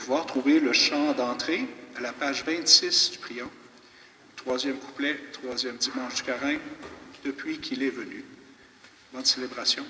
pouvoir trouver le chant d'entrée à la page 26 du priant. Troisième couplet, troisième dimanche du carême, depuis qu'il est venu. Bonne célébration.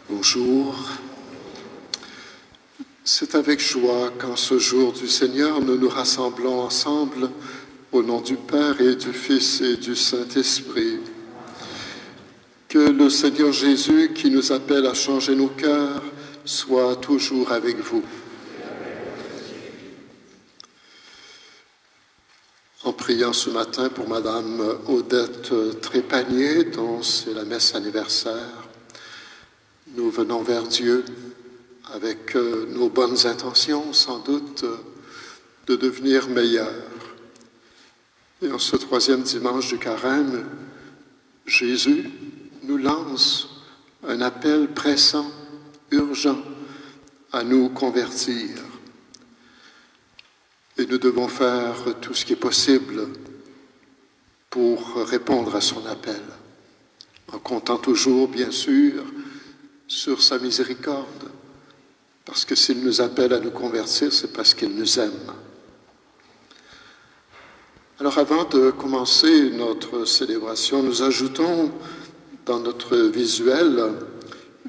Bonjour. C'est avec joie qu'en ce jour du Seigneur, nous nous rassemblons ensemble au nom du Père et du Fils et du Saint-Esprit. Que le Seigneur Jésus, qui nous appelle à changer nos cœurs, soit toujours avec vous. En priant ce matin pour Madame Odette Trépanier, dont c'est la messe anniversaire, nous venons vers Dieu avec nos bonnes intentions, sans doute, de devenir meilleurs. Et en ce troisième dimanche du carême, Jésus nous lance un appel pressant, urgent, à nous convertir. Et nous devons faire tout ce qui est possible pour répondre à son appel, en comptant toujours, bien sûr, sur sa miséricorde, parce que s'il nous appelle à nous convertir, c'est parce qu'il nous aime. Alors avant de commencer notre célébration, nous ajoutons dans notre visuel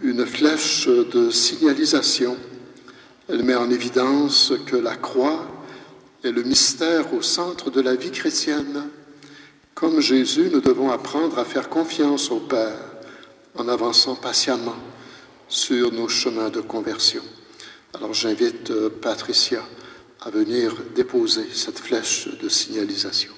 une flèche de signalisation. Elle met en évidence que la croix est le mystère au centre de la vie chrétienne. Comme Jésus, nous devons apprendre à faire confiance au Père en avançant patiemment sur nos chemins de conversion. Alors j'invite Patricia à venir déposer cette flèche de signalisation.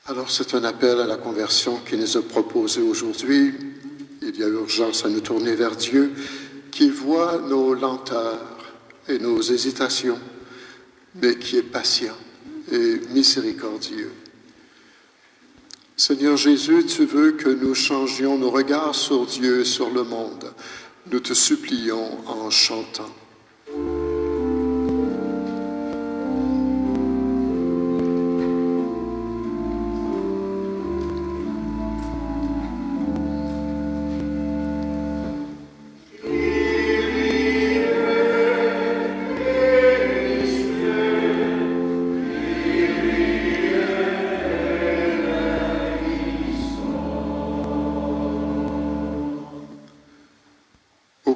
Alors c'est un appel à la conversion qui nous est proposé aujourd'hui. Il y a urgence à nous tourner vers Dieu qui voit nos lenteurs et nos hésitations, mais qui est patient et miséricordieux. Seigneur Jésus, tu veux que nous changions nos regards sur Dieu et sur le monde. Nous te supplions en chantant.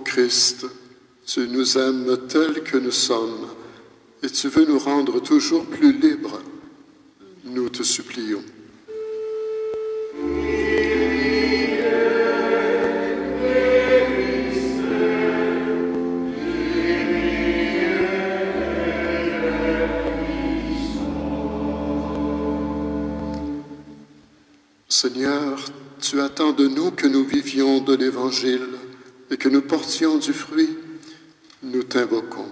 Christ, Tu nous aimes tels que nous sommes et tu veux nous rendre toujours plus libres. Nous te supplions. Seigneur, tu attends de nous que nous vivions de l'Évangile et que nous portions du fruit. Nous t'invoquons.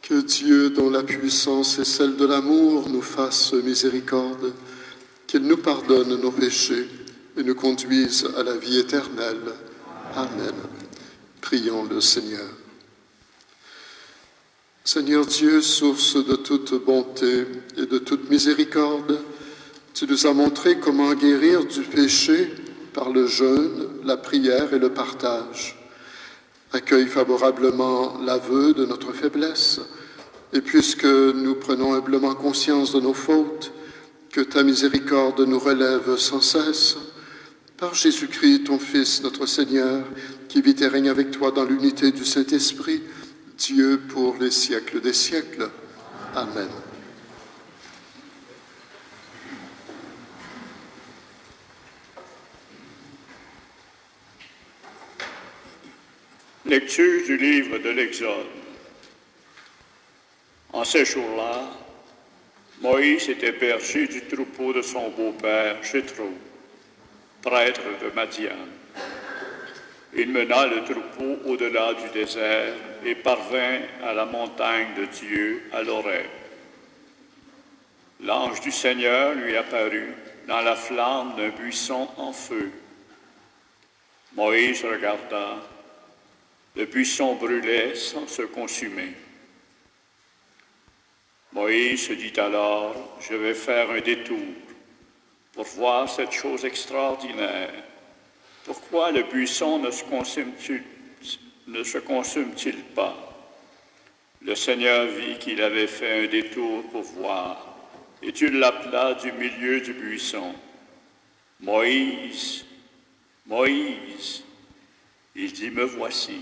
Que Dieu, dont la puissance est celle de l'amour, nous fasse miséricorde, qu'il nous pardonne nos péchés et nous conduise à la vie éternelle. Amen. Prions le Seigneur. Seigneur Dieu, source de toute bonté et de toute miséricorde, tu nous as montré comment guérir du péché par le jeûne, la prière et le partage. Accueille favorablement l'aveu de notre faiblesse, et puisque nous prenons humblement conscience de nos fautes, que ta miséricorde nous relève sans cesse. Par Jésus-Christ, ton Fils, notre Seigneur, qui vit et règne avec toi dans l'unité du Saint-Esprit, Dieu pour les siècles des siècles. Amen. Lecture du livre de l'Exode. En ces jours-là, Moïse était berger du troupeau de son beau-père, Jéthro, prêtre de Madian. Il mena le troupeau au-delà du désert et parvint à la montagne de Dieu, à l'Horeb. L'ange du Seigneur lui apparut dans la flamme d'un buisson en feu. Moïse regarda. Le buisson brûlait sans se consumer. Moïse se dit alors, je vais faire un détour pour voir cette chose extraordinaire. Pourquoi le buisson ne se consume-t-il pas? Le Seigneur vit qu'il avait fait un détour pour voir, et Dieu l'appela du milieu du buisson. Moïse, Moïse, il dit, me voici.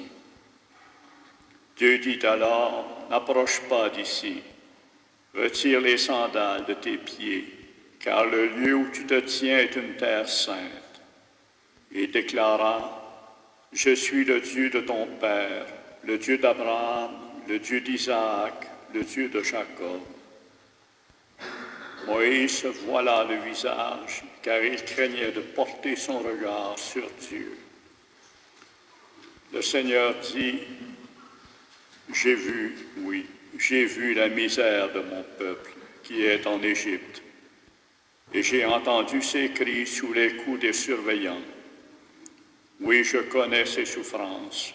Dieu dit alors, n'approche pas d'ici. Retire les sandales de tes pieds, car le lieu où tu te tiens est une terre sainte. Et déclara, je suis le Dieu de ton père, le Dieu d'Abraham, le Dieu d'Isaac, le Dieu de Jacob. Moïse se voila le visage, car il craignait de porter son regard sur Dieu. Le Seigneur dit, j'ai vu, oui, j'ai vu la misère de mon peuple qui est en Égypte, et j'ai entendu ses cris sous les coups des surveillants. Oui, je connais ses souffrances.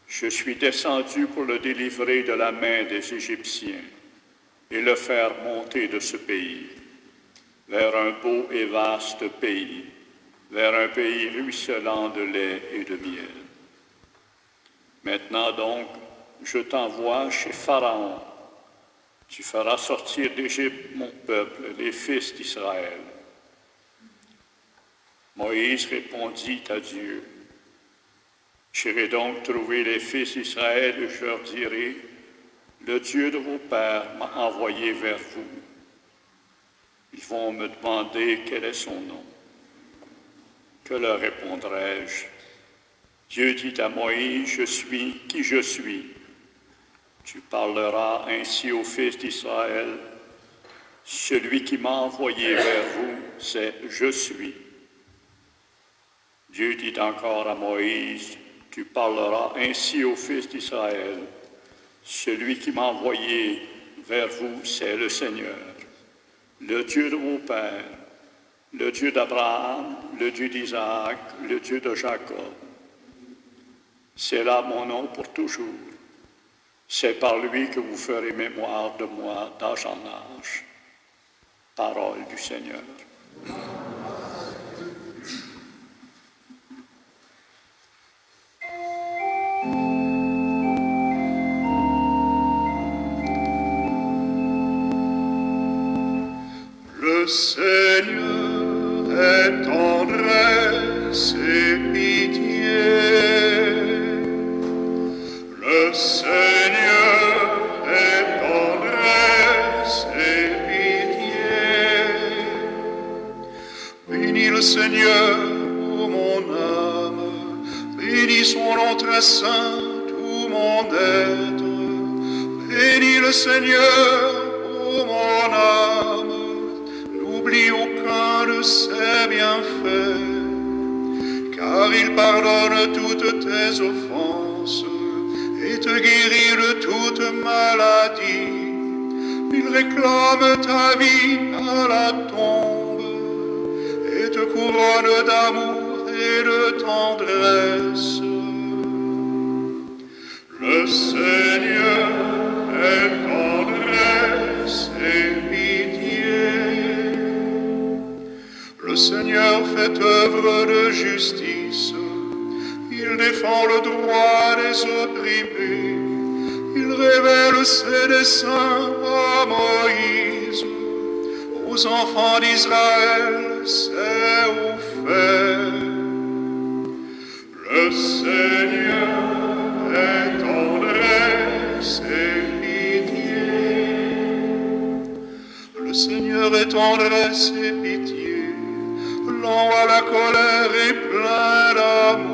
Je suis descendu pour le délivrer de la main des Égyptiens et le faire monter de ce pays, vers un beau et vaste pays, vers un pays ruisselant de lait et de miel. Maintenant donc, je t'envoie chez Pharaon. Tu feras sortir d'Égypte mon peuple, les fils d'Israël. Moïse répondit à Dieu, j'irai donc trouver les fils d'Israël et je leur dirai, le Dieu de vos pères m'a envoyé vers vous. Ils vont me demander quel est son nom. Que leur répondrai-je? Dieu dit à Moïse, je suis qui je suis. Tu parleras ainsi aux fils d'Israël. Celui qui m'a envoyé vers vous, c'est « Je suis ». Dieu dit encore à Moïse, tu parleras ainsi aux fils d'Israël. Celui qui m'a envoyé vers vous, c'est le Seigneur, le Dieu de vos pères, le Dieu d'Abraham, le Dieu d'Isaac, le Dieu de Jacob. C'est là mon nom pour toujours. C'est par lui que vous ferez mémoire de moi d'âge en âge. Parole du Seigneur. Le Seigneur est tendresse et pitié. Le Seigneur est tendresse et pitié. Bénis le Seigneur, ô mon âme, bénis son nom très saint, tout mon être. Bénis le Seigneur, ô mon âme, n'oublie aucun de ses bienfaits, car il pardonne toutes tes offenses et te guérit de toute maladie. Il réclame ta vie à la tombe et te couronne d'amour et de tendresse. Le Seigneur est tendresse et pitié. Le Seigneur fait œuvre de justice. Il défend le droit des opprimés. Il révèle ses desseins à Moïse. Aux enfants d'Israël, ses hauts faits. Le Seigneur est tendresse et pitié. Le Seigneur est tendresse et pitié, lent à la colère et plein d'amour.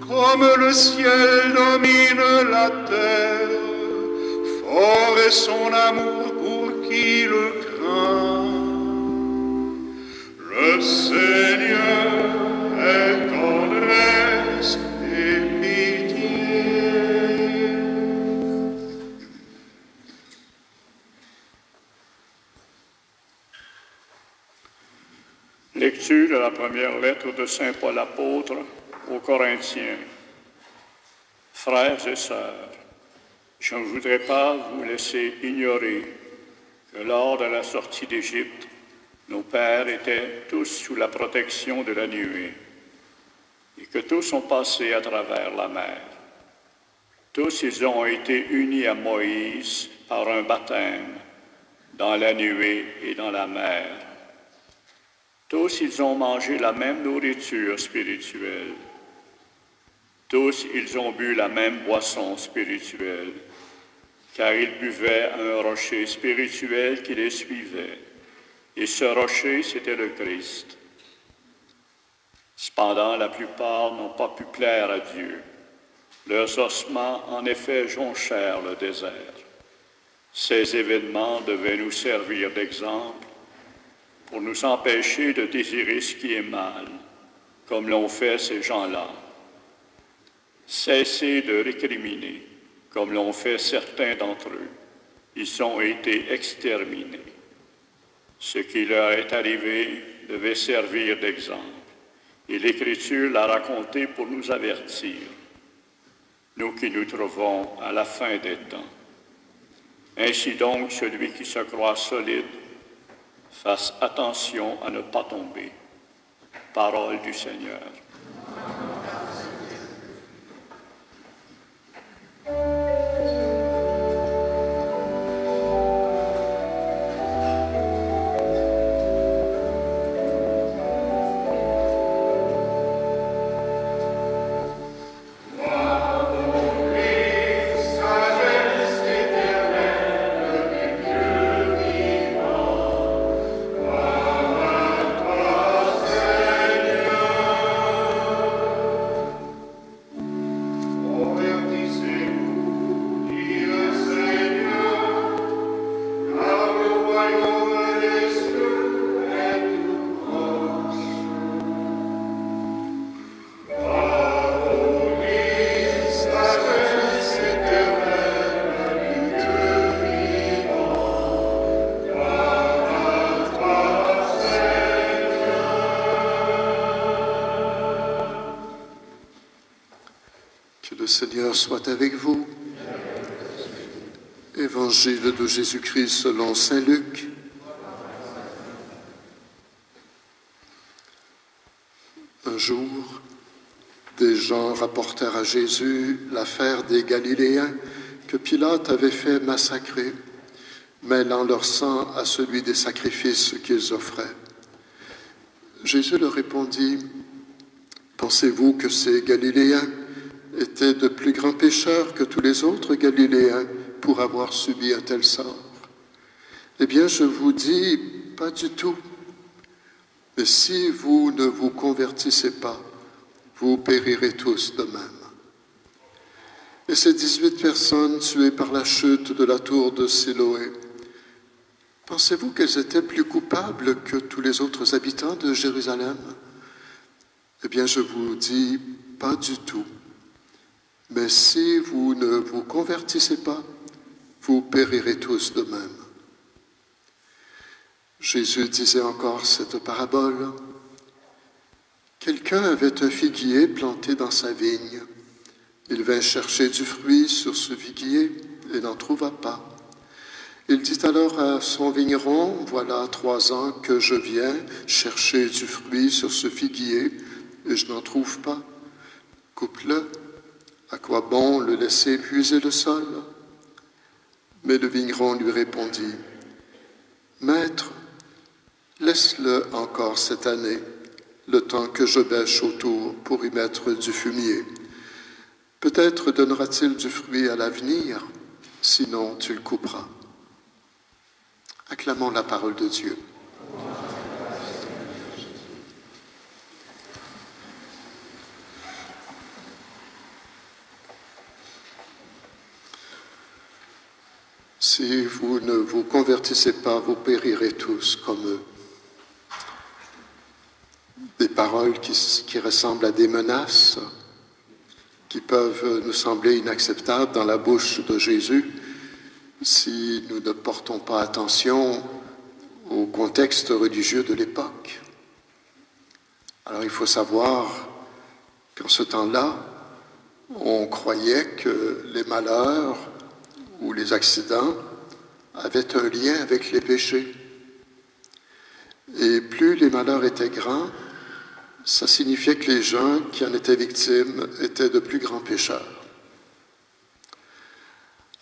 Comme le ciel domine la terre, fort est son amour pour qui le craint. Le Seigneur est tendresse et pitié. Lecture de la première lettre de Saint Paul apôtre aux Corinthiens. Frères et sœurs, je ne voudrais pas vous laisser ignorer que lors de la sortie d'Égypte, nos pères étaient tous sous la protection de la nuée et que tous sont passés à travers la mer. Tous ils ont été unis à Moïse par un baptême dans la nuée et dans la mer. Tous ils ont mangé la même nourriture spirituelle. Tous ils ont bu la même boisson spirituelle, car ils buvaient à un rocher spirituel qui les suivait. Et ce rocher, c'était le Christ. Cependant, la plupart n'ont pas pu plaire à Dieu. Leurs ossements, en effet, jonchèrent le désert. Ces événements devaient nous servir d'exemple pour nous empêcher de désirer ce qui est mal, comme l'ont fait ces gens-là. Cessez de récriminer, comme l'ont fait certains d'entre eux. Ils ont été exterminés. Ce qui leur est arrivé devait servir d'exemple, et l'Écriture l'a raconté pour nous avertir, nous qui nous trouvons à la fin des temps. Ainsi donc, celui qui se croit solide, fasse attention à ne pas tomber. Parole du Seigneur. Le Seigneur soit avec vous. Évangile de Jésus-Christ selon saint Luc. Un jour, des gens rapportèrent à Jésus l'affaire des Galiléens que Pilate avait fait massacrer. mêlant leur sang à celui des sacrifices qu'ils offraient. Jésus leur répondit, « Pensez-vous que ces Galiléens étaient de plus grands pécheurs que tous les autres Galiléens pour avoir subi un tel sort? Eh bien, je vous dis, pas du tout. Mais si vous ne vous convertissez pas, vous périrez tous de même. » Et ces 18 personnes tuées par la chute de la tour de Siloé, pensez-vous qu'elles étaient plus coupables que tous les autres habitants de Jérusalem? Eh bien, je vous dis, pas du tout. Mais si vous ne vous convertissez pas, vous périrez tous de même. Jésus disait encore cette parabole. Quelqu'un avait un figuier planté dans sa vigne. Il vint chercher du fruit sur ce figuier et n'en trouva pas. Il dit alors à son vigneron, « Voilà 3 ans que je viens chercher du fruit sur ce figuier et je n'en trouve pas. Coupe-le. À quoi bon le laisser épuiser le sol? » Mais le vigneron lui répondit, « Maître, laisse-le encore cette année, le temps que je bêche autour pour y mettre du fumier. Peut-être donnera-t-il du fruit à l'avenir, sinon tu le couperas. » Acclamons la parole de Dieu. Si vous ne vous convertissez pas, vous périrez tous comme eux. Des paroles qui ressemblent à des menaces, qui peuvent nous sembler inacceptables dans la bouche de Jésus si nous ne portons pas attention au contexte religieux de l'époque. Alors il faut savoir qu'en ce temps-là, on croyait que les malheurs ou les accidents avaient un lien avec les péchés. Et plus les malheurs étaient grands, ça signifiait que les gens qui en étaient victimes étaient de plus grands pécheurs.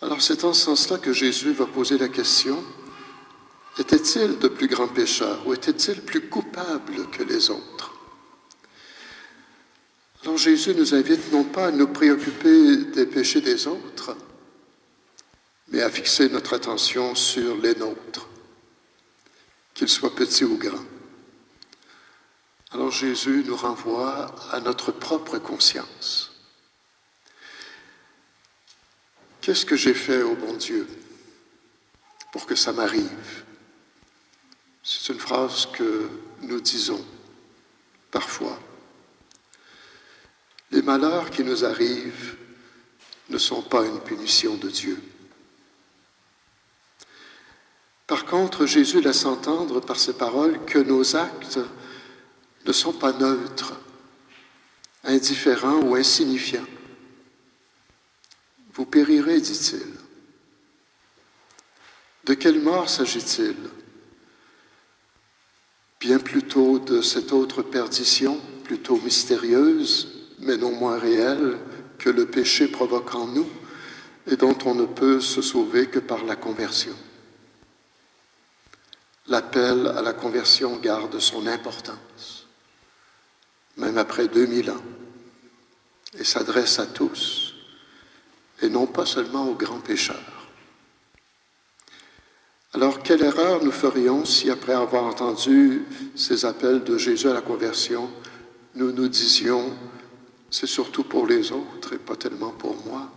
Alors c'est en ce sens-là que Jésus va poser la question, était-il de plus grands pécheurs ou était-il plus coupable que les autres? Alors Jésus nous invite non pas à nous préoccuper des péchés des autres, mais à fixer notre attention sur les nôtres, qu'ils soient petits ou grands. Alors Jésus nous renvoie à notre propre conscience. Qu'est-ce que j'ai fait au bon Dieu pour que ça m'arrive? C'est une phrase que nous disons parfois. Les malheurs qui nous arrivent ne sont pas une punition de Dieu. Par contre, Jésus laisse entendre par ses paroles que nos actes ne sont pas neutres, indifférents ou insignifiants. Vous périrez, dit-il. De quelle mort s'agit-il? Bien plutôt de cette autre perdition, plutôt mystérieuse, mais non moins réelle, que le péché provoque en nous et dont on ne peut se sauver que par la conversion. L'appel à la conversion garde son importance, même après 2000 ans, et s'adresse à tous, et non pas seulement aux grands pécheurs. Alors, quelle erreur nous ferions si, après avoir entendu ces appels de Jésus à la conversion, nous nous disions « c'est surtout pour les autres et pas tellement pour moi ».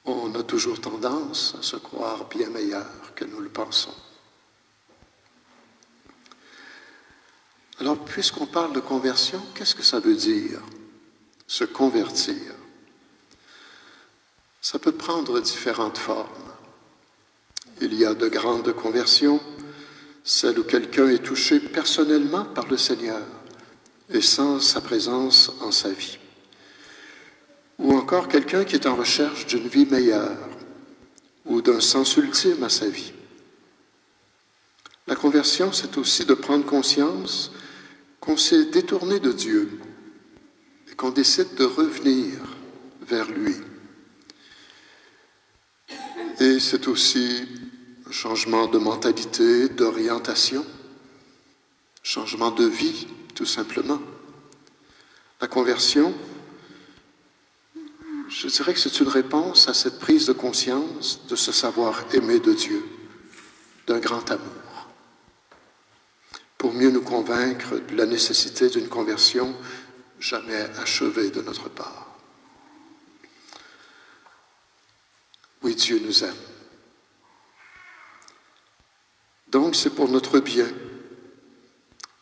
On a toujours tendance à se croire bien meilleur que nous le pensons. Alors, puisqu'on parle de conversion, qu'est-ce que ça veut dire, se convertir? Ça peut prendre différentes formes. Il y a de grandes conversions, celles où quelqu'un est touché personnellement par le Seigneur et sans sa présence en sa vie. Ou encore quelqu'un qui est en recherche d'une vie meilleure ou d'un sens ultime à sa vie. La conversion, c'est aussi de prendre conscience qu'on s'est détourné de Dieu et qu'on décide de revenir vers lui. Et c'est aussi un changement de mentalité, d'orientation, changement de vie, tout simplement. La conversion, je dirais que c'est une réponse à cette prise de conscience de se savoir aimé de Dieu, d'un grand amour, pour mieux nous convaincre de la nécessité d'une conversion jamais achevée de notre part. Oui, Dieu nous aime. Donc, c'est pour notre bien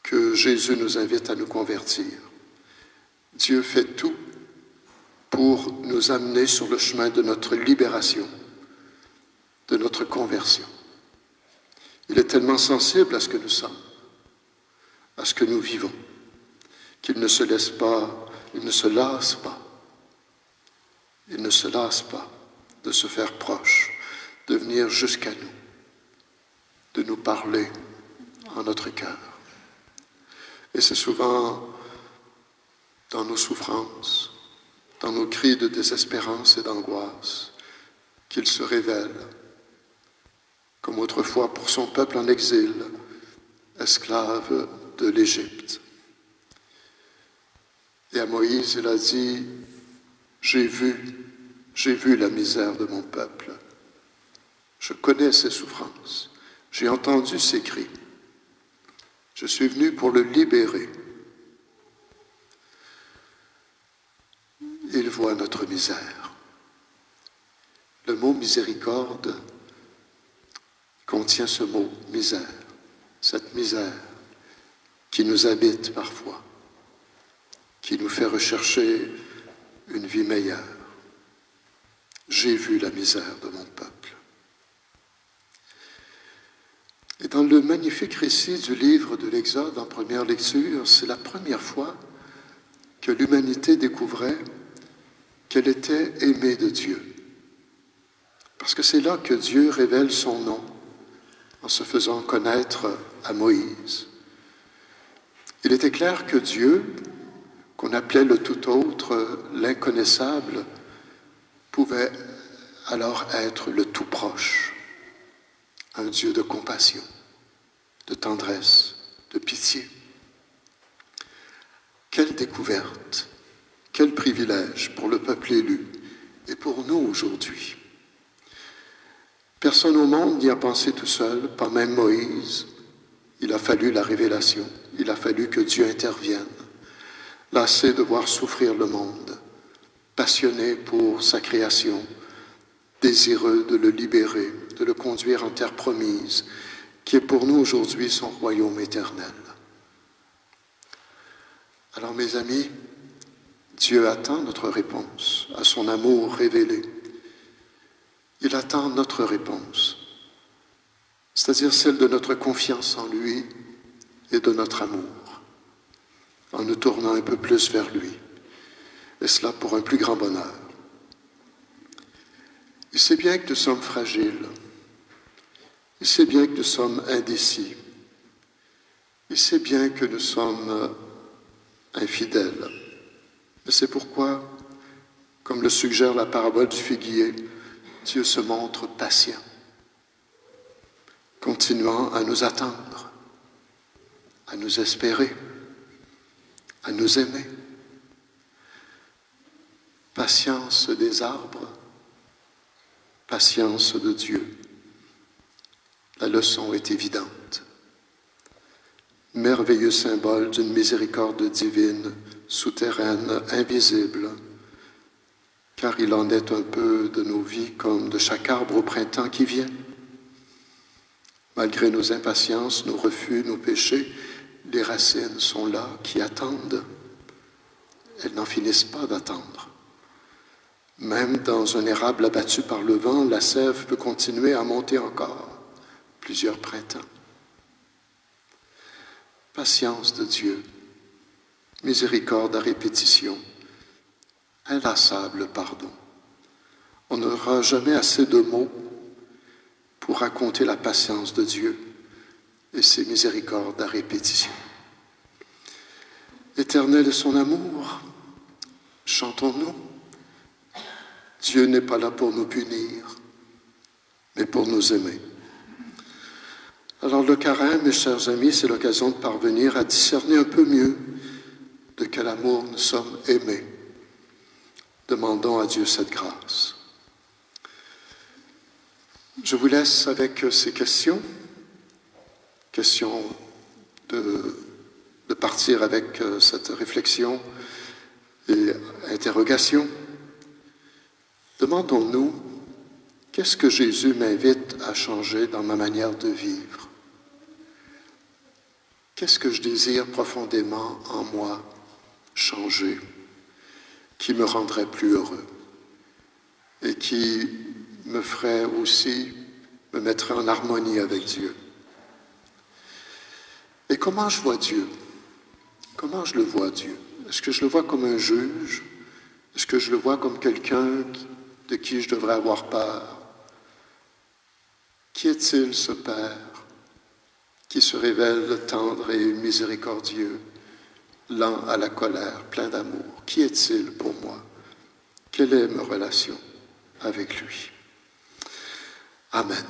que Jésus nous invite à nous convertir. Dieu fait tout pour nous amener sur le chemin de notre libération, de notre conversion. Il est tellement sensible à ce que nous sommes, à ce que nous vivons, qu'il ne se lasse pas de se faire proche, de venir jusqu'à nous, de nous parler en notre cœur. Et c'est souvent dans nos souffrances, dans nos cris de désespérance et d'angoisse, qu'il se révèle, comme autrefois pour son peuple en exil, esclave de l'Égypte. Et à Moïse, il a dit, j'ai vu la misère de mon peuple. Je connais ses souffrances. J'ai entendu ses cris. Je suis venu pour le libérer. Il voit notre misère. Le mot miséricorde contient ce mot misère, cette misère qui nous habite parfois, qui nous fait rechercher une vie meilleure. J'ai vu la misère de mon peuple. Et dans le magnifique récit du livre de l'Exode en première lecture, c'est la première fois que l'humanité découvrait qu'elle était aimée de Dieu. Parce que c'est là que Dieu révèle son nom en se faisant connaître à Moïse. Il était clair que Dieu, qu'on appelait le tout autre, l'inconnaissable, pouvait alors être le tout proche, un Dieu de compassion, de tendresse, de pitié. Quelle découverte, quel privilège pour le peuple élu et pour nous aujourd'hui. Personne au monde n'y a pensé tout seul, pas même Moïse. Il a fallu la révélation, il a fallu que Dieu intervienne, lassé de voir souffrir le monde, passionné pour sa création, désireux de le libérer, de le conduire en terre promise, qui est pour nous aujourd'hui son royaume éternel. Alors mes amis, Dieu attend notre réponse à son amour révélé. Il attend notre réponse, c'est-à-dire celle de notre confiance en lui et de notre amour, en nous tournant un peu plus vers lui, et cela pour un plus grand bonheur. Il sait bien que nous sommes fragiles, il sait bien que nous sommes indécis, il sait bien que nous sommes infidèles. Et c'est pourquoi, comme le suggère la parabole du figuier, Dieu se montre patient, continuant à nous attendre, à nous espérer, à nous aimer. Patience des arbres, patience de Dieu. La leçon est évidente. Merveilleux symbole d'une miséricorde divine, souterraine, invisible, car il en est un peu de nos vies comme de chaque arbre au printemps qui vient. Malgré nos impatiences, nos refus, nos péchés, les racines sont là, qui attendent. Elles n'en finissent pas d'attendre. Même dans un érable abattu par le vent, la sève peut continuer à monter encore plusieurs printemps. Patience de Dieu, miséricorde à répétition, inlassable pardon. On n'aura jamais assez de mots pour raconter la patience de Dieu et ses miséricordes à répétition. Éternel est son amour, chantons-nous. Dieu n'est pas là pour nous punir, mais pour nous aimer. Alors le carême, mes chers amis, c'est l'occasion de parvenir à discerner un peu mieux de quel amour nous sommes aimés. Demandons à Dieu cette grâce. Je vous laisse avec ces questions de partir avec cette réflexion et interrogation. Demandons-nous, qu'est-ce que Jésus m'invite à changer dans ma manière de vivre? Qu'est-ce que je désire profondément en moi changer, qui me rendrait plus heureux et qui me ferait aussi, me mettrait en harmonie avec Dieu? Et comment je vois Dieu? Comment je le vois, Dieu? Est-ce que je le vois comme un juge? Est-ce que je le vois comme quelqu'un de qui je devrais avoir peur? Qui est-il, ce Père, qui se révèle tendre et miséricordieux, lent à la colère, plein d'amour? Qui est-il pour moi? Quelle est ma relation avec lui? Amen.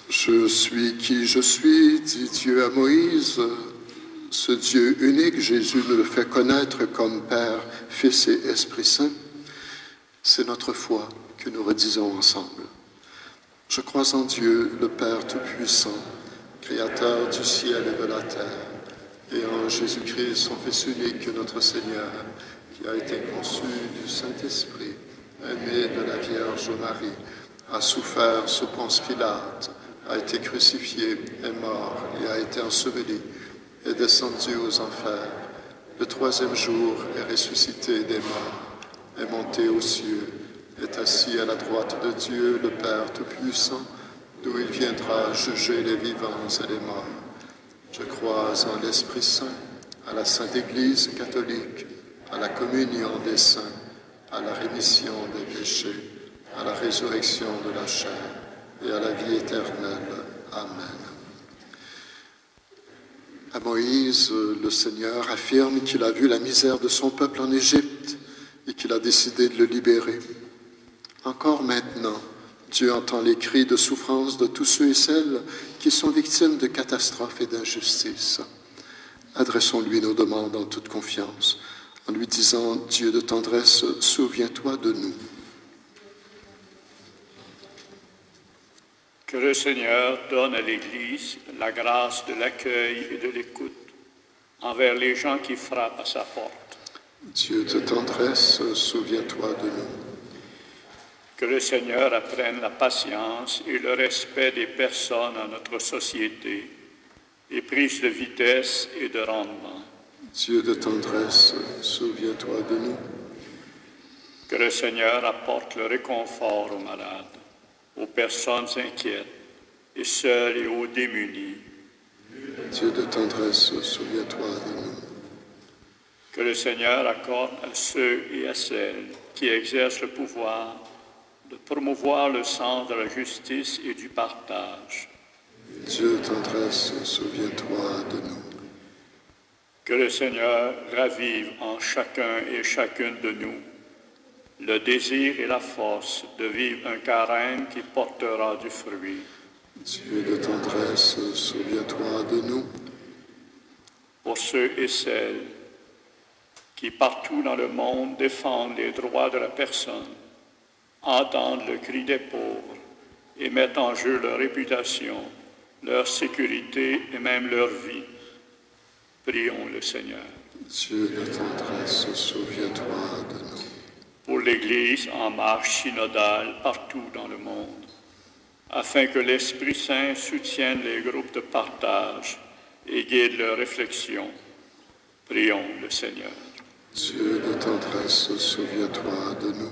Je suis qui je suis, dit Dieu à Moïse. Ce Dieu unique, Jésus nous le fait connaître comme Père, Fils et Esprit Saint. C'est notre foi que nous redisons ensemble. Je crois en Dieu, le Père Tout-Puissant, Créateur du ciel et de la terre, et en Jésus-Christ, son Fils unique, notre Seigneur, qui a été conçu du Saint-Esprit, aimé de la Vierge Marie, a souffert sous Ponce Pilate, a été crucifié, est mort et a été enseveli, est descendu aux enfers. Le troisième jour est ressuscité des morts, est monté aux cieux, est assis à la droite de Dieu, le Père Tout-Puissant, d'où il viendra juger les vivants et les morts. Je crois en l'Esprit Saint, à la Sainte Église catholique, à la communion des saints, à la rémission des péchés, à la résurrection de la chair et à la vie éternelle. Amen. À Moïse, le Seigneur affirme qu'il a vu la misère de son peuple en Égypte et qu'il a décidé de le libérer. Encore maintenant, Dieu entend les cris de souffrance de tous ceux et celles qui sont victimes de catastrophes et d'injustices. Adressons-lui nos demandes en toute confiance, en lui disant, Dieu de tendresse, souviens-toi de nous. Que le Seigneur donne à l'Église la grâce de l'accueil et de l'écoute envers les gens qui frappent à sa porte. Dieu de tendresse, souviens-toi de nous. Que le Seigneur apprenne la patience et le respect des personnes en notre société, les prises de vitesse et de rendement. Dieu de tendresse, souviens-toi de nous. Que le Seigneur apporte le réconfort aux malades, aux personnes inquiètes et seules et aux démunis. Dieu de tendresse, souviens-toi de nous. Que le Seigneur accorde à ceux et à celles qui exercent le pouvoir de promouvoir le sens de la justice et du partage. Dieu de tendresse, souviens-toi de nous. Que le Seigneur ravive en chacun et chacune de nous le désir et la force de vivre un carême qui portera du fruit. Dieu de tendresse, souviens-toi de nous. Pour ceux et celles qui partout dans le monde défendent les droits de la personne, entendent le cri des pauvres et mettent en jeu leur réputation, leur sécurité et même leur vie. Prions le Seigneur. Dieu de tendresse, souviens-toi de nous. Pour l'Église en marche synodale partout dans le monde, afin que l'Esprit Saint soutienne les groupes de partage et guide leurs réflexions, prions le Seigneur. Dieu de tendresse, souviens-toi de nous.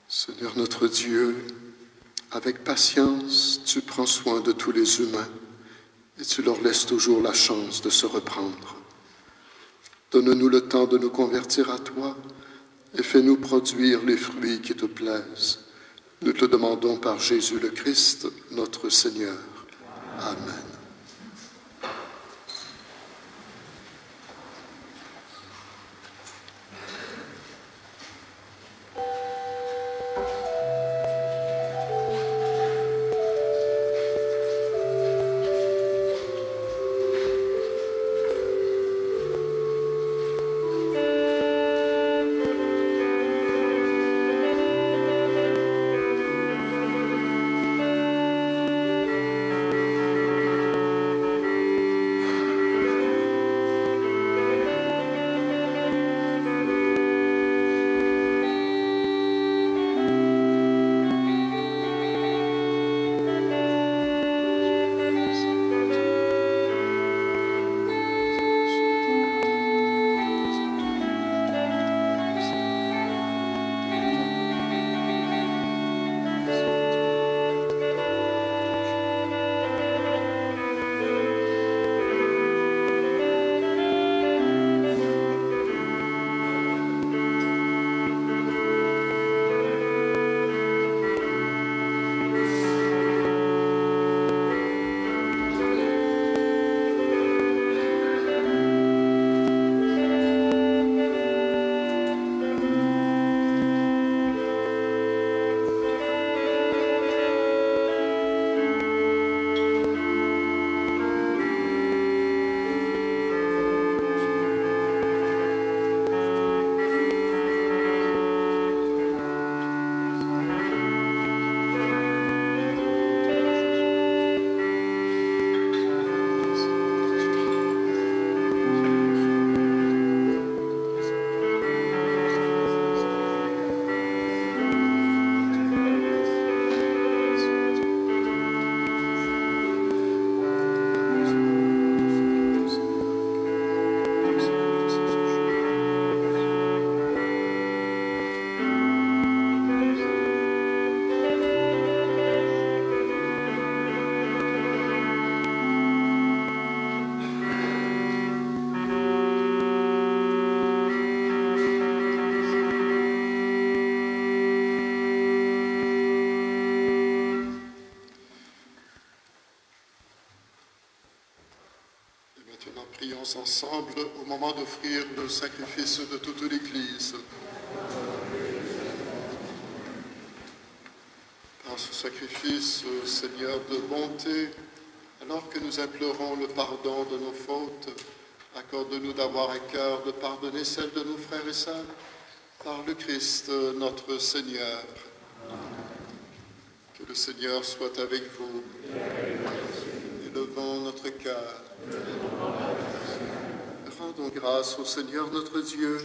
Seigneur notre Dieu, avec patience, tu prends soin de tous les humains et tu leur laisses toujours la chance de se reprendre. Donne-nous le temps de nous convertir à toi et fais-nous produire les fruits qui te plaisent. Nous te le demandons par Jésus le Christ, notre Seigneur. Amen. Prions ensemble au moment d'offrir le sacrifice de toute l'Église. Par ce sacrifice, Seigneur de bonté, alors que nous implorons le pardon de nos fautes, accorde-nous d'avoir à cœur de pardonner celles de nos frères et sœurs, par le Christ notre Seigneur. Que le Seigneur soit avec vous. Élevons notre cœur. Rendons grâce au Seigneur notre Dieu.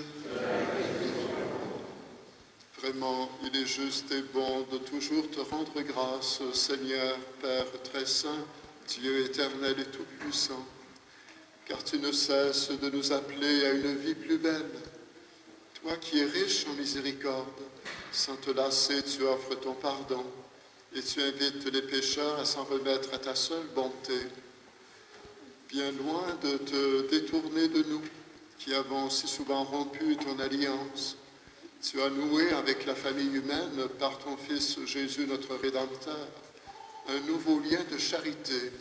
Vraiment, il est juste et bon de toujours te rendre grâce, Seigneur, Père très saint, Dieu éternel et tout-puissant, car tu ne cesses de nous appeler à une vie plus belle. Toi qui es riche en miséricorde, sans te lasser, tu offres ton pardon et tu invites les pécheurs à s'en remettre à ta seule bonté. Bien loin de te détourner de nous, qui avons si souvent rompu ton alliance, tu as noué avec la famille humaine, par ton Fils Jésus notre Rédempteur, un nouveau lien de charité,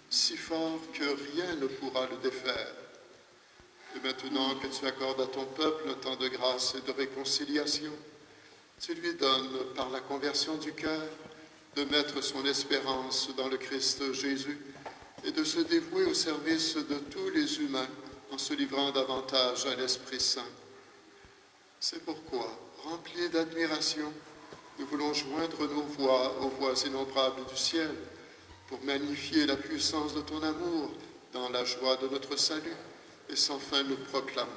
si fort que rien ne pourra le défaire. Et maintenant que tu accordes à ton peuple un temps de grâce et de réconciliation, tu lui donnes, par la conversion du cœur, de mettre son espérance dans le Christ Jésus, et de se dévouer au service de tous les humains en se livrant davantage à l'Esprit Saint. C'est pourquoi, remplis d'admiration, nous voulons joindre nos voix aux voix innombrables du ciel pour magnifier la puissance de ton amour dans la joie de notre salut, et sans fin nous proclamons.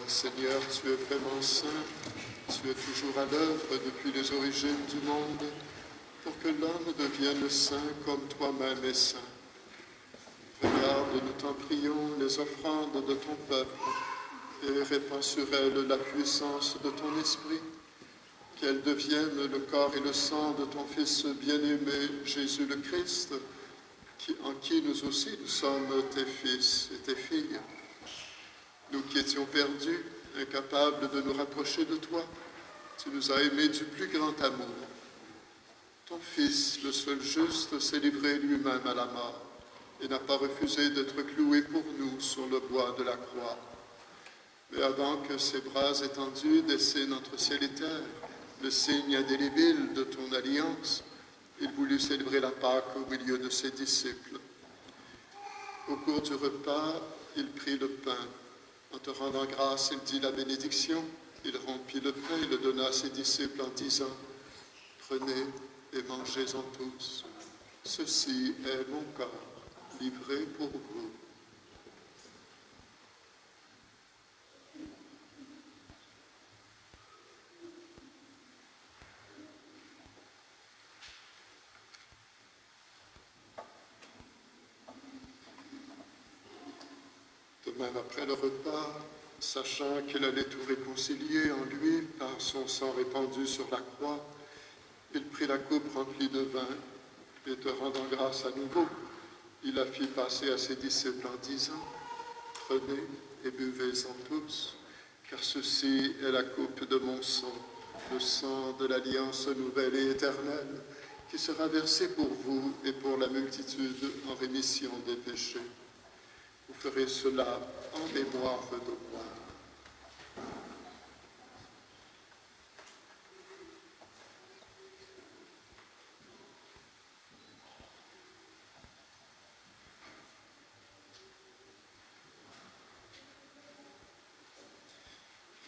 Seigneur, tu es vraiment saint, tu es toujours à l'œuvre depuis les origines du monde, pour que l'homme devienne saint comme toi-même es saint. Regarde, nous t'en prions, les offrandes de ton peuple, et répands sur elles la puissance de ton esprit, qu'elles deviennent le corps et le sang de ton Fils bien-aimé, Jésus le Christ, en qui nous aussi nous sommes tes fils et tes filles. Nous qui étions perdus, incapables de nous rapprocher de toi, tu nous as aimés du plus grand amour. Ton Fils, le seul juste, s'est livré lui-même à la mort et n'a pas refusé d'être cloué pour nous sur le bois de la croix. Mais avant que ses bras étendus dessinent entre ciel et terre le signe indélébile de ton alliance, il voulut célébrer la Pâque au milieu de ses disciples. Au cours du repas, il prit le pain. En te rendant grâce, il dit la bénédiction. Il rompit le pain et le donna à ses disciples en disant « Prenez et mangez-en tous. Ceci est mon corps, livré pour vous. » Même après le repas, sachant qu'il allait tout réconcilier en lui par son sang répandu sur la croix, il prit la coupe remplie de vin et, te rendant grâce à nouveau, il la fit passer à ses disciples en disant « Prenez et buvez-en tous, car ceci est la coupe de mon sang, le sang de l'alliance nouvelle et éternelle, qui sera versé pour vous et pour la multitude en rémission des péchés. Vous ferez cela en mémoire de moi. »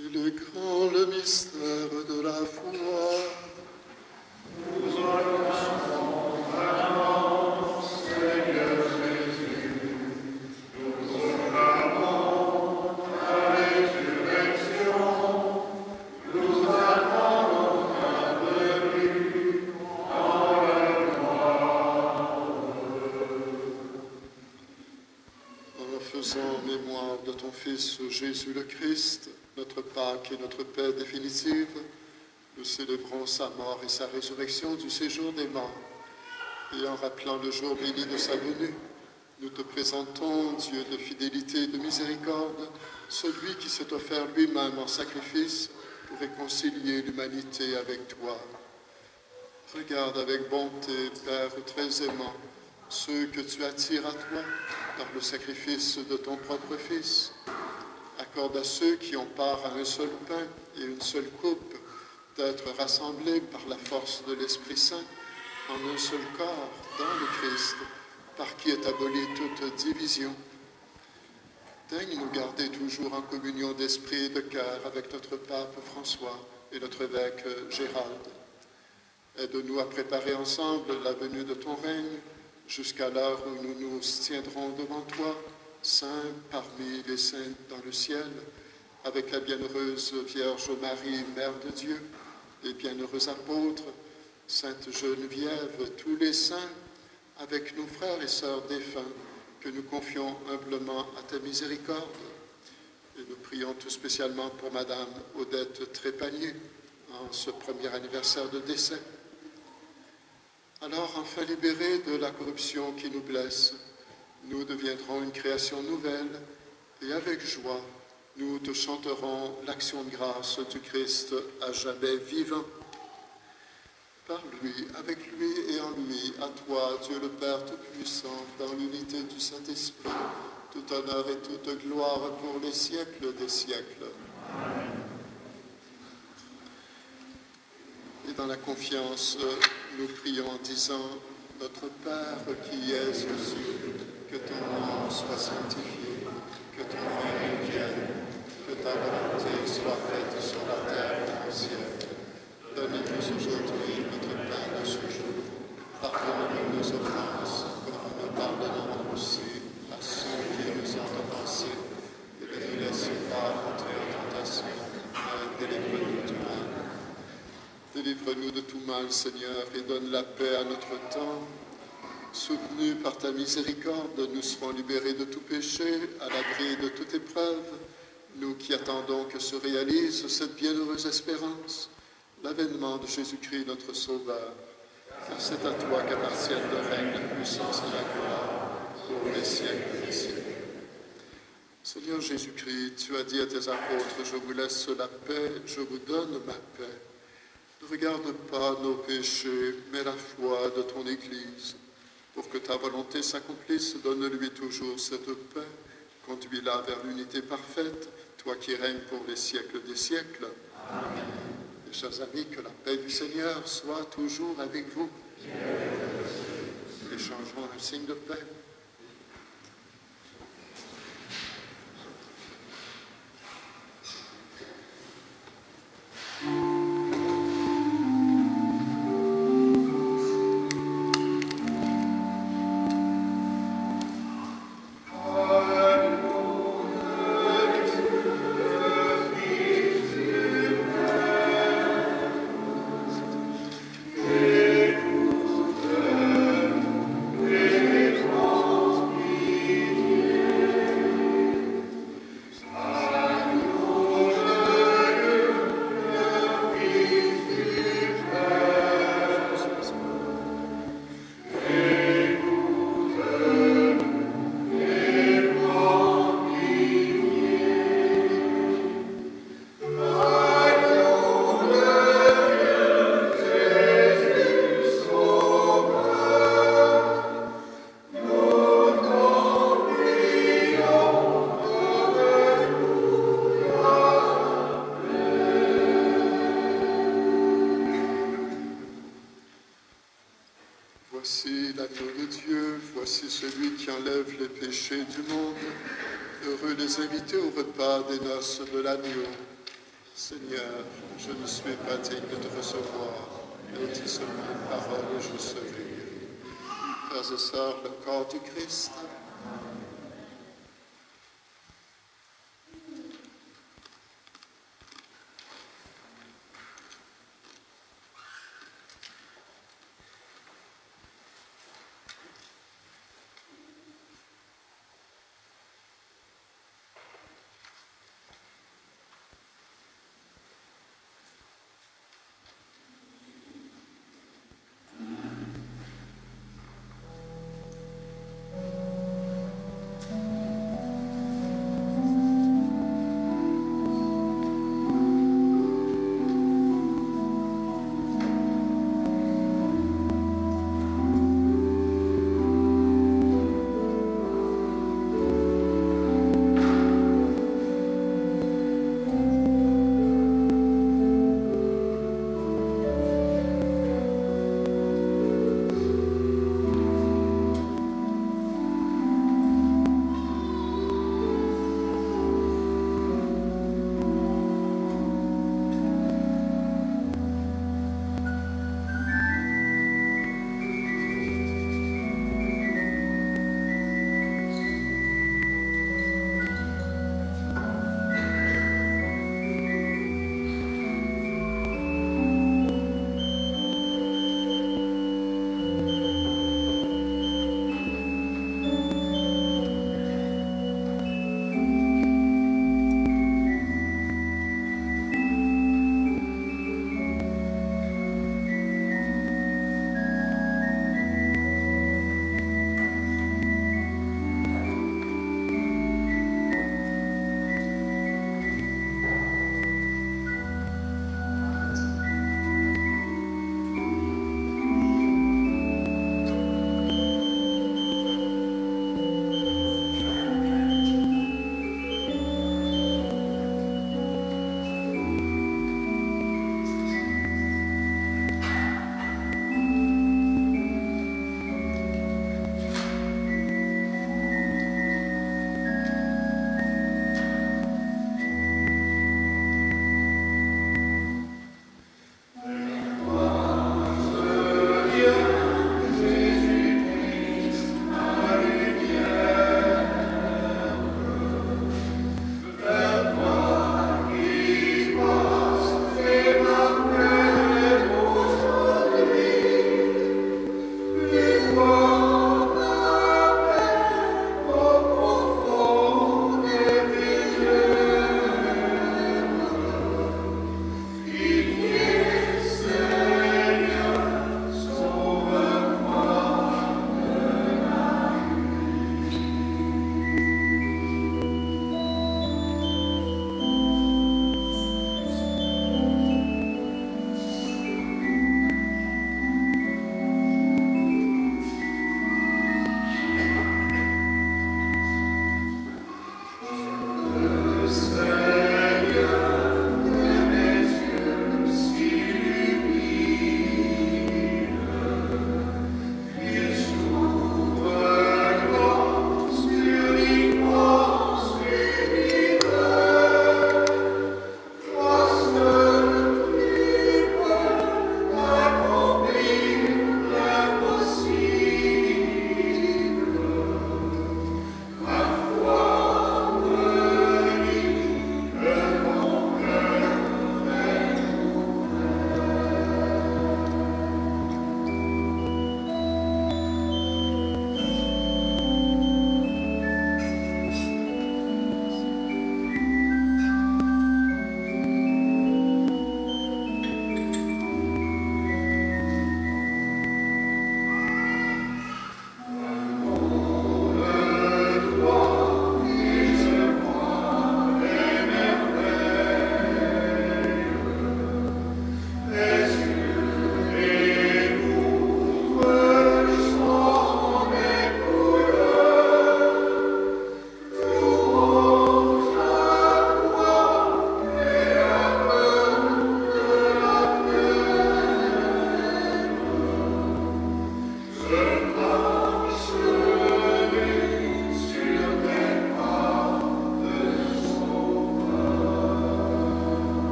Il est grand le mystère de la foi. Nous acclamons vraiment, Seigneur Jésus. Nous acclamons ta résurrection. Nous attendons ta venue dans la gloire. En faisant mémoire de ton Fils Jésus le Christ, notre Pâque et notre paix définitive, nous célébrons sa mort et sa résurrection du séjour des morts. Et en rappelant le jour béni de sa venue, nous te présentons, Dieu de fidélité et de miséricorde, celui qui s'est offert lui-même en sacrifice pour réconcilier l'humanité avec toi. Regarde avec bonté, Père très aimant, ceux que tu attires à toi par le sacrifice de ton propre Fils. accorde à ceux qui ont part à un seul pain et une seule coupe d'être rassemblés par la force de l'Esprit Saint en un seul corps dans le Christ, par qui est abolie toute division. Daigne nous garder toujours en communion d'esprit et de cœur avec notre pape François et notre évêque Gérald. Aide-nous à préparer ensemble la venue de ton règne jusqu'à l'heure où nous nous tiendrons devant toi, saints parmi les saints dans le ciel, avec la bienheureuse Vierge Marie, Mère de Dieu, les bienheureux apôtres, Sainte Geneviève, tous les saints, avec nos frères et sœurs défunts, que nous confions humblement à ta miséricorde. Et nous prions tout spécialement pour Madame Odette Trépanier, en ce premier anniversaire de décès. Alors, enfin libérés de la corruption qui nous blesse, nous deviendrons une création nouvelle et avec joie, nous te chanterons l'action de grâce du Christ à jamais vivant. Par lui, avec lui et en lui, à toi, Dieu le Père Tout-Puissant, dans l'unité du Saint-Esprit, tout honneur et toute gloire pour les siècles des siècles. Amen. Et dans la confiance, nous prions en disant, notre Père qui es aux cieux, que ton nom soit sanctifié, que ton règne vienne, que ta volonté soit faite sur la terre et au ciel. Donne-nous aujourd'hui notre pain de ce jour. Pardonne-nous nos offenses, comme nous pardonnons aussi à ceux qui nous ont offensés. Et ne nous laisse pas entrer en tentation, mais délivre-nous du mal. Délivre-nous de tout mal, Seigneur, et donne la paix à notre temps. Soutenus par ta miséricorde, nous serons libérés de tout péché, à l'abri de toute épreuve, nous qui attendons que se réalise cette bienheureuse espérance, l'avènement de Jésus-Christ, notre Sauveur. Car c'est à toi qu'appartiennent le règne, la puissance et la gloire pour les siècles des siècles. Seigneur Jésus-Christ, tu as dit à tes apôtres, je vous laisse la paix, je vous donne ma paix. Ne regarde pas nos péchés, mais la foi de ton Église. Pour que ta volonté s'accomplisse, donne-lui toujours cette paix. Conduis-la vers l'unité parfaite, toi qui règnes pour les siècles des siècles. Amen. Et chers amis, que la paix du Seigneur soit toujours avec vous. Échangeons un signe de paix. Voici l'agneau de Dieu, voici celui qui enlève les péchés du monde. Heureux les invités au repas des noces de l'agneau. Seigneur, je ne suis pas digne de te recevoir, mais dis seulement une parole et je serai guéri. Frères et sœurs, le corps du Christ.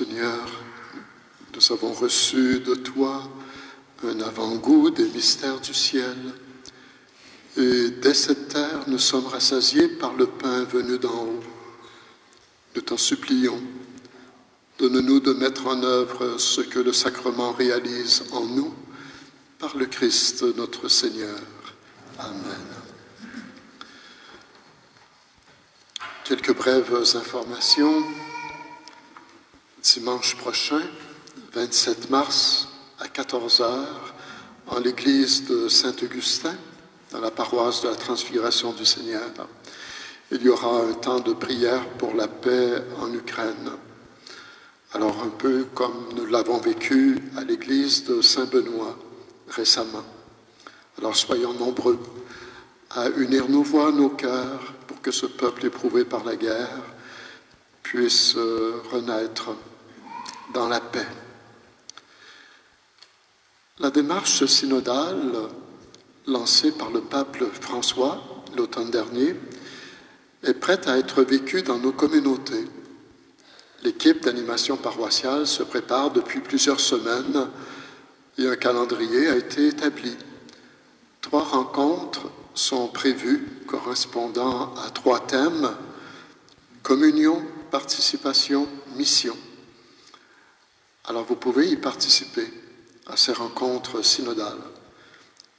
Seigneur, nous avons reçu de toi un avant-goût des mystères du ciel. Et dès cette terre, nous sommes rassasiés par le pain venu d'en haut. Nous t'en supplions, donne-nous de mettre en œuvre ce que le sacrement réalise en nous, par le Christ notre Seigneur. Amen. Quelques brèves informations. Dimanche prochain, 27 mars, à 14 h, en l'église de Saint-Augustin, dans la paroisse de la Transfiguration du Seigneur, il y aura un temps de prière pour la paix en Ukraine. Alors un peu comme nous l'avons vécu à l'église de Saint-Benoît récemment. Alors soyons nombreux à unir nos voix, nos cœurs, pour que ce peuple éprouvé par la guerre puisse renaître dans la paix. La démarche synodale lancée par le pape François l'automne dernier est prête à être vécue dans nos communautés. L'équipe d'animation paroissiale se prépare depuis plusieurs semaines et un calendrier a été établi. 3 rencontres sont prévues correspondant à 3 thèmes: communion, participation, mission. Alors vous pouvez y participer à ces rencontres synodales.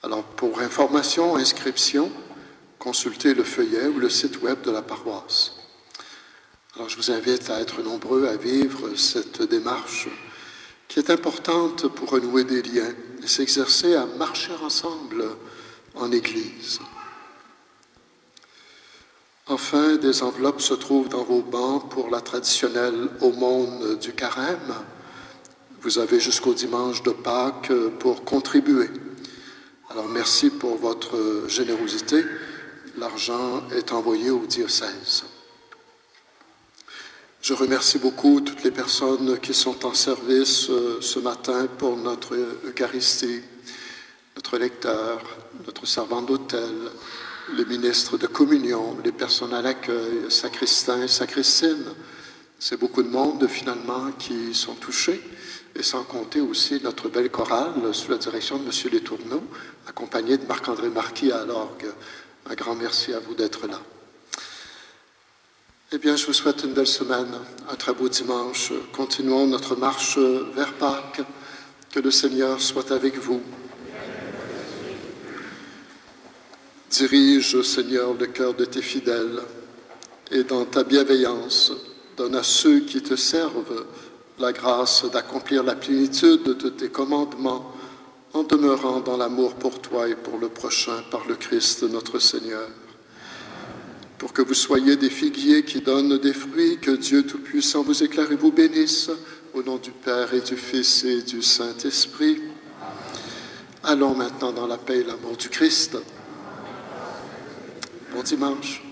Alors pour information, inscription, consultez le feuillet ou le site web de la paroisse. Alors je vous invite à être nombreux à vivre cette démarche qui est importante pour renouer des liens et s'exercer à marcher ensemble en Église. Enfin, des enveloppes se trouvent dans vos bancs pour la traditionnelle aumône du carême. Vous avez jusqu'au dimanche de Pâques pour contribuer. Alors merci pour votre générosité. L'argent est envoyé au diocèse. Je remercie beaucoup toutes les personnes qui sont en service ce matin pour notre Eucharistie, notre lecteur, notre servant d'autel, les ministres de communion, les personnes à l'accueil, sacristains et sacristines. C'est beaucoup de monde finalement qui sont touchés, et sans compter aussi notre belle chorale sous la direction de M. Letourneau, accompagné de Marc-André Marquis à l'orgue. Un grand merci à vous d'être là. Eh bien, je vous souhaite une belle semaine, un très beau dimanche. Continuons notre marche vers Pâques. Que le Seigneur soit avec vous. Dirige, Seigneur, le cœur de tes fidèles et dans ta bienveillance, donne à ceux qui te servent la grâce d'accomplir la plénitude de tes commandements en demeurant dans l'amour pour toi et pour le prochain par le Christ notre Seigneur. Pour que vous soyez des figuiers qui donnent des fruits, que Dieu Tout-Puissant vous éclaire et vous bénisse, au nom du Père et du Fils et du Saint-Esprit. Allons maintenant dans la paix et l'amour du Christ. Bon dimanche.